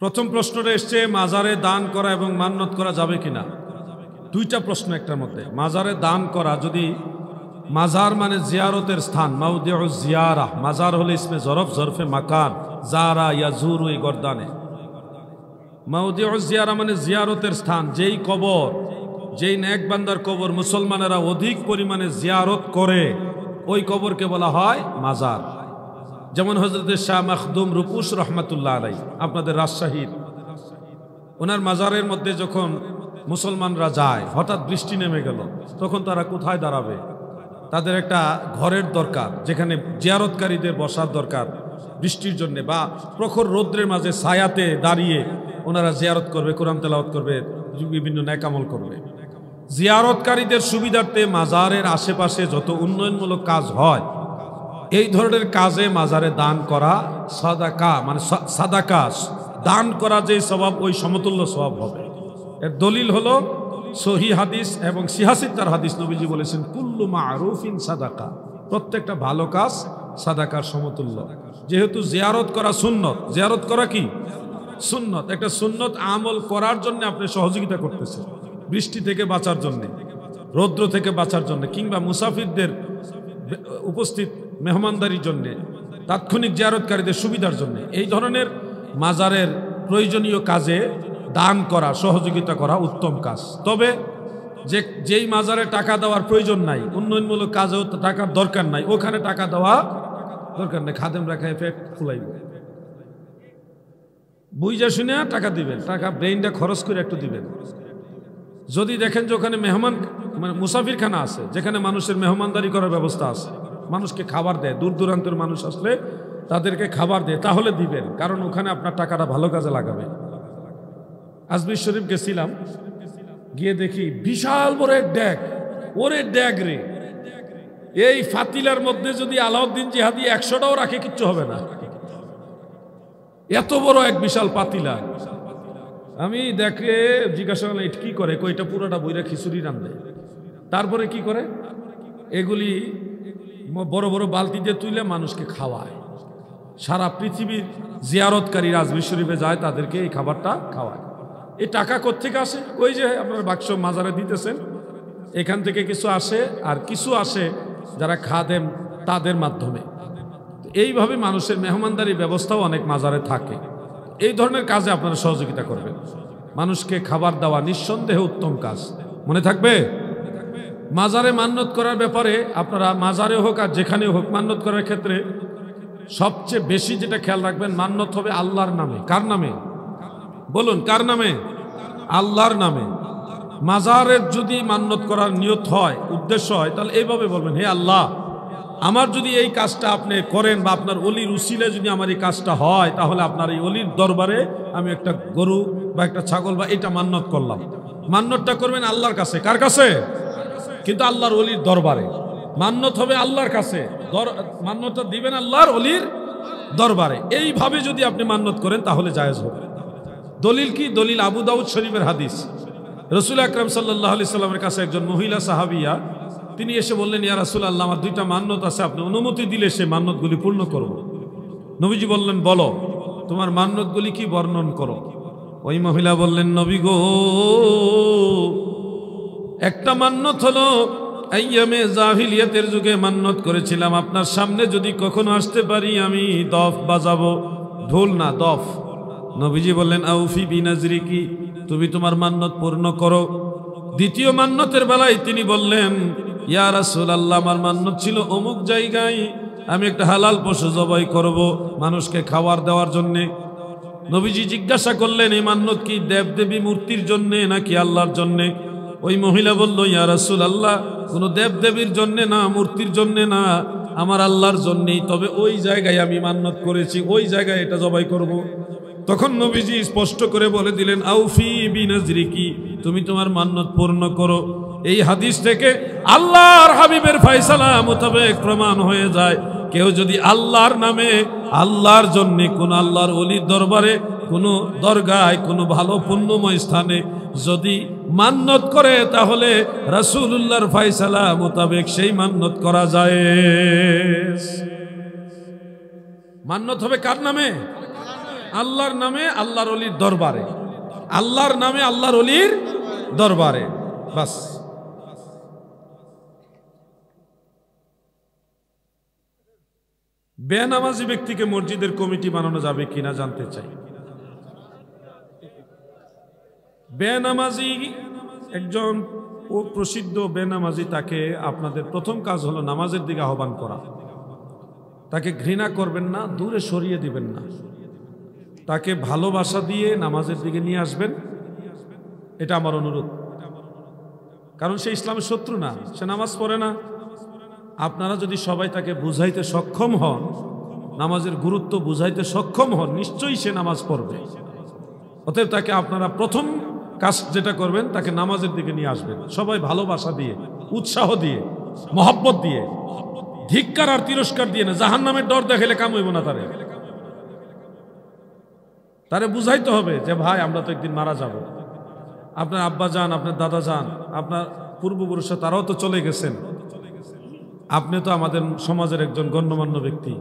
প্রথম প্রশ্নটা এসছে মাজারে দান করা এবং মান্নত করা যাবে কিনা। দুইটা প্রশ্ন একটার মধ্যে। মাজারে দান করা, যদি মাজার মানে জিয়ারতের স্থান, মাউদিউ জিয়ারা, মাজার হলে ইসমে জরফ জরফে মাকান, জারা ইয়াজুরু এই গর্দানে। মাউদিউ জিয়ারা মানে জিয়ারতের স্থান, যেই কবর, যেই নেক বান্দার কবর মুসলমানেরা অধিক পরিমাণে জিয়ারত করে ওই কবরকে বলা হয় মাজার। যেমন হযরত শাহ মখদুম রূপুস রহমাতুল্লাহ আলাইহি, আপনাদের রাজশাহীর, ওনার মাজারের মধ্যে যখন মুসলমানরা যায়, হঠাৎ বৃষ্টি নেমে গেল, তখন তারা কোথায় দাঁড়াবে? তাদের একটা ঘরের দরকার, যেখানে জিয়ারতকারীদের বসার দরকার বৃষ্টির জন্য, বা প্রখর রৌদ্রের মাঝে ছায়াতে দাঁড়িয়ে ওনারা জিয়ারত করবে, কোরআন তেলাওয়াত করবে, বিভিন্ন নেকামল করবে। জিয়ারতকারীদের সুবিধার্থে মাজারের আশেপাশে যত উন্নয়নমূলক কাজ হয়, এই ধরনের কাজে মাজারে দান করা সাদাকা, মানে সাদাকা দান করা যে স্বভাব, ওই সমতুল্য স্বভাব হবে। এর দলিল হলো সহি হাদিস এবং সিহাসিত্তার হাদিস। নবীজি বলেছেন কুল্লু মারুফিন সাদাকা, প্রত্যেকটা ভালো কাজ সাদাকার সমতুল্য। যেহেতু জিয়ারত করা সুন্নত, জিয়ারত করা কি সুন্নত, একটা সুন্নত আমল করার জন্য আপনি সহযোগিতা করতেছেন, বৃষ্টি থেকে বাঁচার জন্য, রৌদ্র থেকে বাঁচার জন্য, কিংবা মুসাফিরদের উপস্থিত মেহমানদারির জন্য, তাৎক্ষণিক জিয়ারতকারীদের সুবিধার জন্য, এই ধরনের মাজারের প্রয়োজনীয় কাজে দান করা, সহযোগিতা করা উত্তম কাজ। তবে যেই মাজারে টাকা দেওয়ার প্রয়োজন নাই, উন্নয়নমূলক কাজেও টাকার দরকার নাই, ওখানে টাকা দেওয়া দরকার নেই। খাদেম রাখা এফেক্ট ফুলাইব, বুঝা শুনে টাকা দিবেন, টাকা ব্রেইনটা খরচ করে একটু দিবেন। যদি দেখেন যে ওখানে মেহমান, মানে মুসাফিরখানা আছে, যেখানে মানুষের মেহমানদারি করার ব্যবস্থা আছে, মানুষকে খাবার দেয়, দূর দূরান্তের মানুষ আসলে তাদেরকে খাবার দেয়, তাহলে দিবেন, কারণ ওখানে আপনার টাকাটা ভালো কাজে লাগাবে। আজমির শরীফ গেছিলাম, গিয়ে দেখি বিশাল বড় এক ড্যাগ, ওরে ড্যাগ রে, এই ফাতিলার মধ্যে যদি আলাউদ্দিন জিহাদি 100টাও রাখে কিচ্ছু হবে না, এত বড় এক বিশাল পাতিলা। আমি দেখে জিজ্ঞাসা করলাম এটা কি করে, কইটা পুরোটা বইরা খিচুড়ি রান্ধে। তারপরে কি করে, এগুলি বড় বড় বালতিতে তুলে মানুষকে খাওয়ায়। সারা পৃথিবীর জিয়ারতকারীরা আজমির শরীফে যায়, তাদেরকে এই খাবারটা খাওয়ায়। এই টাকা কোত্থেকে আসে? ওই যে আপনার বাক্স মাজারে দিতেছেন, এখান থেকে কিছু আসে, আর কিছু আসে যারা খাদেম তাদের মাধ্যমে। এইভাবে মানুষের মেহমানদারির ব্যবস্থাও অনেক মাজারে থাকে। এই ধরনের কাজে আপনারা সহযোগিতা করবেন। মানুষকে খাবার দেওয়া নিঃসন্দেহে উত্তম কাজ, মনে থাকবে। মাজারে মান্নত করার ব্যাপারে আপনারা মাজারে হোক আর যেখানে হোক, মান্নত করার ক্ষেত্রে সবচেয়ে বেশি যেটা খেয়াল রাখবেন, মান্নত হবে আল্লাহর নামে। কার নামে বলুন? কার নামে? আল্লাহর নামে। মাজারের যদি মান্নত করার নিয়ত হয়, উদ্দেশ্য হয়, তাহলে এইভাবে বলবেন, হে আল্লাহ, আমার যদি এই কাজটা আপনি করেন, বা আপনার অলির উসিলে যদি আমার এই কাজটা হয়, তাহলে আপনার এই অলির দরবারে আমি একটা গরু বা একটা ছাগল বা এটা মান্নত করলাম। মান্নতটা করবেন আল্লাহর কাছে। কার কাছে? কিন্তু আল্লাহর অলির দরবারে। মান্নত হবে আল্লাহর কাছে, মান্নতটা দিবেন আল্লাহর অলির দরবারে। এইভাবে যদি আপনি মান্নত করেন তাহলে জায়েজ হবে। দলিল কি? দলিল আবু দাউদ শরীফের হাদিস। রাসূল আকরাম সাল্লাল্লাহু আলাইহি সাল্লামের কাছে একজন মহিলা সাহাবিয়া, তিনি এসে বললেন, ইয়া রাসূলুল্লাহ, আমার 2টা মান্নত আছে, আপনি অনুমতি দিলে সে মান্নতগুলি পূর্ণ করব। নবীজি বললেন, বলো তোমার মান্নতগুলি কি, বর্ণন করো। ওই মহিলা বললেন, নবী গো, একটা মান্নত হলো আইয়ামে জাহিলিয়াতের যুগে মান্নত করেছিলাম, আপনার সামনে যদি কখনো আসতে পারি আমি দফ বাজাবো, ঢোল না দফ। নবীজি বললেন, আউফি বিনাজরিকি, তুমি তোমার মান্নত পূর্ণ করো। দ্বিতীয় মান্নতের বেলায় তিনি বললেন, ইয়া রাসূলুল্লাহ, আমার মান্নত ছিল অমুক জায়গায় আমি একটা হালাল পশু জবাই করব মানুষকে খাবার দেওয়ার জন্যে। নবীজি জিজ্ঞাসা করলেন, এই মান্নত কি দেবদেবী মূর্তির জন্যে নাকি আল্লাহর জন্যে? ওই মহিলা বলল, ইয়া রাসূলুল্লাহ, কোনো দেবদেবীর জন্যে না, মূর্তির জন্যে না, আমার আল্লাহর জন্যেই। তবে ওই জায়গায় আমি মান্নত করেছি, ওই জায়গায় এটা জবাই করব। তখন নবীজি স্পষ্ট করে বলে দিলেন, আউফি বিনাজরিকি, তুমি তোমার মান্নত পূর্ণ করো। এই হাদিস থেকে আল্লাহর হাবিবের ফয়সালা মোতাবেক প্রমাণ হয়ে যায়, কেউ যদি আল্লাহর নামে, আল্লাহর জন্য, কোন আল্লাহর ওলির দরবারে, কোন দরগায়, কোন ভালো পুণ্যময় স্থানে যদি মান্নত করে, তাহলে রাসূলুল্লাহর ফয়সালা মোতাবেক সেই মান্নত করা যায়। মান্নত হবে কার নামে? আল্লাহর নামে আল্লাহর ওলির দরবারে, আল্লাহর নামে আল্লাহর ওলির দরবারে, বাস। বেনামাজি ব্যক্তিকে মসজিদের কমিটি বানানো যাবে কিনা জানতে চাই। বেনামাজি একজন প্রসিদ্ধ বেনামাজি, তাকে আপনাদের প্রথম কাজ হলো নামাজের দিকে আহ্বান করা। তাকে ঘৃণা করবেন না, দূরে সরিয়ে দিবেন না, তাকে ভালোবাসা দিয়ে নামাজের দিকে নিয়ে আসবেন, এটা আমার অনুরোধ। কারণ সে ইসলামের শত্রু না, সে নামাজ পড়ে না। আপনারা যদি সবাই তাকে বুঝাইতে সক্ষম হন, নামাজের গুরুত্ব বুঝাইতে সক্ষম হন, নিশ্চয়ই সে নামাজ পড়বে। অতএব তাকে আপনারা প্রথম কাজ যেটা করবেন, তাকে নামাজের দিকে নিয়ে আসবেন, সবাই ভালোবাসা দিয়ে, উৎসাহ দিয়ে, মহব্বত দিয়ে, ধিক্কার আর তিরস্কার দিয়ে না। জাহান্নামের ডর দেখাইলে কাম হইব না। তারে বুঝাইতে হবে যে ভাই আমরা তো একদিন মারা যাব। আপনার আব্বা যান, আপনার দাদা যান, আপনার পূর্বপুরুষরা তারাও তো চলে গেছেন, আপনি তো আমাদের সমাজের একজন গণ্যমান্য ব্যক্তি।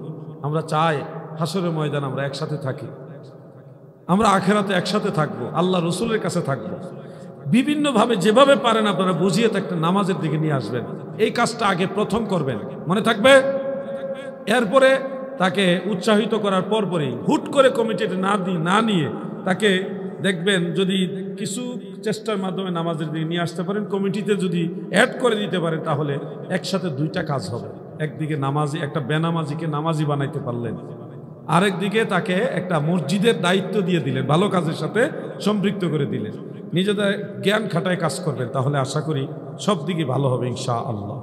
আমরা চাই হাসরের ময়দান আমরা একসাথে থাকি, আমরা আখেরাতে একসাথে থাকবো, আল্লাহ রসুলের কাছে থাকবো। বিভিন্নভাবে যেভাবে পারেন আপনারা বুঝিয়ে একটা নামাজের দিকে নিয়ে আসবেন। এই কাজটা আগে প্রথম করবেন, মনে থাকবে। এরপরে তাকে উৎসাহিত করার পরপরই হুট করে কমিটিতে না নিয়ে তাকে দেখবেন, যদি কিছু চেষ্টার মাধ্যমে নামাজের দিকে নিয়ে আসতে পারেন, কমিটিতে যদি অ্যাড করে দিতে পারেন, তাহলে একসাথে দুইটা কাজ হবে। একদিকে নামাজি, একটা বেনামাজিকে নামাজি বানাইতে পারলেন, আরেকদিকে তাকে একটা মসজিদের দায়িত্ব দিয়ে দিলেন, ভালো কাজের সাথে সম্পৃক্ত করে দিলেন। নিজেদের জ্ঞান খাটায় কাজ করবেন, তাহলে আশা করি সব দিকে ভালো হবে ইনশাআল্লাহ।